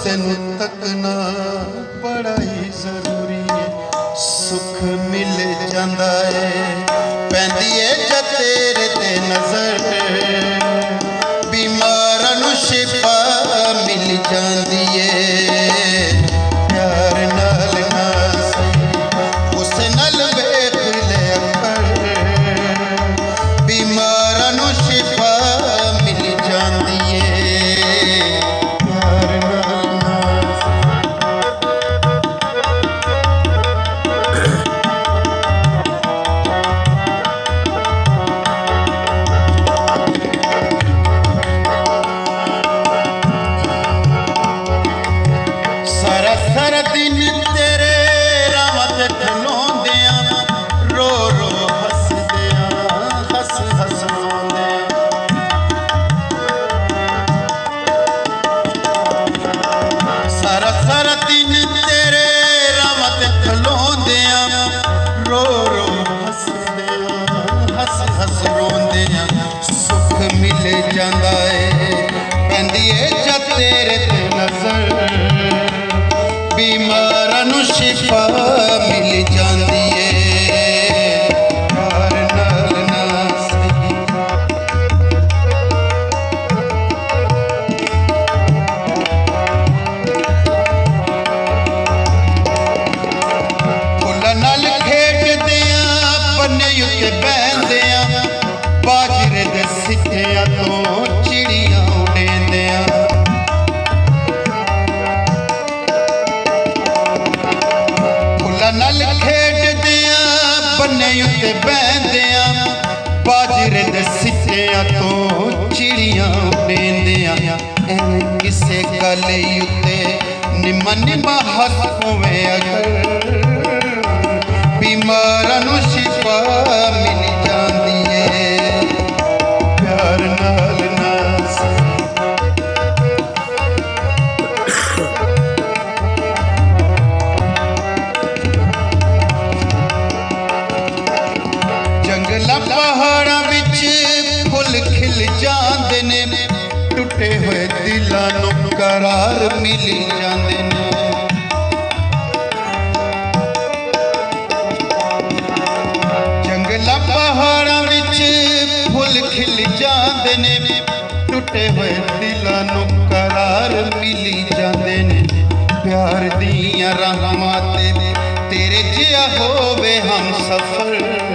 ਤੈਨੂੰ ਤੱਕਣਾ ਬੜਾ ਹੀ ਜ਼ਰੂਰੀ ਹੈ। ਸੁੱਖ ਮਿਲ ਜਾਂਦਾ ਏ ਪੈਂਦੀ ਏ ਜਦ ਤੇਰੇ ਤੇ ਨਜ਼ਰ, ਬਿਮਾਰਾਂ ਨੂੰ ਸ਼ਿਫਾ ਮਿਲ ਜਾਂਦੀ ਏ। ਪਿਆਰ ਨਾਲ ਨਾ ਸਹੀ ਉਸ ਨਾਲ ਵੇਖ ਲੈ ਅੱਖਰ, ਬਿਮਾਰਾਂ ਨੂੰ ਸ਼ਿਫਾ ਮਿਲ ਜਾਂਦੀ ਏ। ਸਾਰਾ ਦਿਨ ਤੇਰੇ ਰਾਵਾਂ ਤੇ ਖਲੋਂਦਿਆਂ ਰੋ ਰੋ ਹੱਸਦਿਆਂ ਹੱਸ ਹੱਸ ਰੋਂਦਿਆਂ। ਸਾਰਾ ਦਿਨ ਤੇਰੇ ਰਾਵਾਂ ਤੇ ਖਲੋਂਦਿਆਂ ਰੋ ਰੋ ਹੱਸਦਿਆਂ ਹੱਸ ਹੱਸ ਰੋਂਦਿਆਂ। ਸੁੱਖ ਮਿਲ ਜਾਂਦਾ ਏ ਪੈਂਦੀ ਏ ਜਦ ਤੇਰੇ ਤੇ ਨਜ਼ਰ, ਬਿਮਾਰਾਂ ਨੂੰ ਸ਼ਿਫਾ ਮਿਲ ਜਾਂਦੀ ਏ। ਪਿਆਰ ਨਾਲ ਨਾ ਸਹੀ ਫੁੱਲਾਂ ਨਾਲ ਖੇਡਦਿਆਂ ਪੰਨੇ ਉੱਤੇ ਬਹਿੰਦਿਆਂ, ਬਾਜਰੇ ਦੇ ਸਿੱਟਿਆਂ ਤੋਂ ਚਿੜੀਆਂ ਉਡੇਂਦਿਆਂ। ਨਾਲ ਖੇਡਦਿਆਂ ਬੰਨੇ ਉੱਤੇ ਬਹਿੰਦਿਆਂ, ਬਾਜਰੇ ਦੇ ਸਿੱਟਿਆਂ ਤੋਂ ਚਿੜੀਆਂ ਉਡੇਂਦਿਆਂ। ਐਵੇਂ ਕਿਸੇ ਗੱਲ ਉੱਤੇ ਨਿੰਮਾ ਨਿੰਮਾ ਹੱਸ ਪਵੇ ਅਗਰ, ਬਿਮਾਰਾਂ ਨੂੰ ਸ਼ਿਫਾ ਮਿਲ ਜਾਂਦੀ ਏ। ਪਿਆਰ ਨਾਲ ਨਾ ਜੰਗਲਾਂ ਪਹਾੜਾਂ ਵਿੱਚ ਫੁੱਲ ਖਿਲ ਜਾਂਦੇ ਨੇ, ਟੁੱਟੇ ਹੋਏ ਦਿਲਾਂ ਨੂੰ ਕਰਾਰ ਮਿਲ ਜਾਂਦੇ ਨੇ। ਜੰਗਲਾਂ ਪਹਾੜਾਂ ਵਿੱਚ ਫੁੱਲ ਖਿਲ ਜਾਂਦੇ ਨੇ, ਟੁੱਟੇ ਹੋਏ ਦਿਲਾਂ ਨੂੰ ਕਰਾਰ ਮਿਲ ਜਾਂਦੇ ਨੇ। ਪਿਆਰ ਦੀਆਂ ਰਾਹਾਂ ਤੇ ਤੇਰੇ ਜਿਹਾ ਹੋਵੇ ਹਮ ਸਫਰ,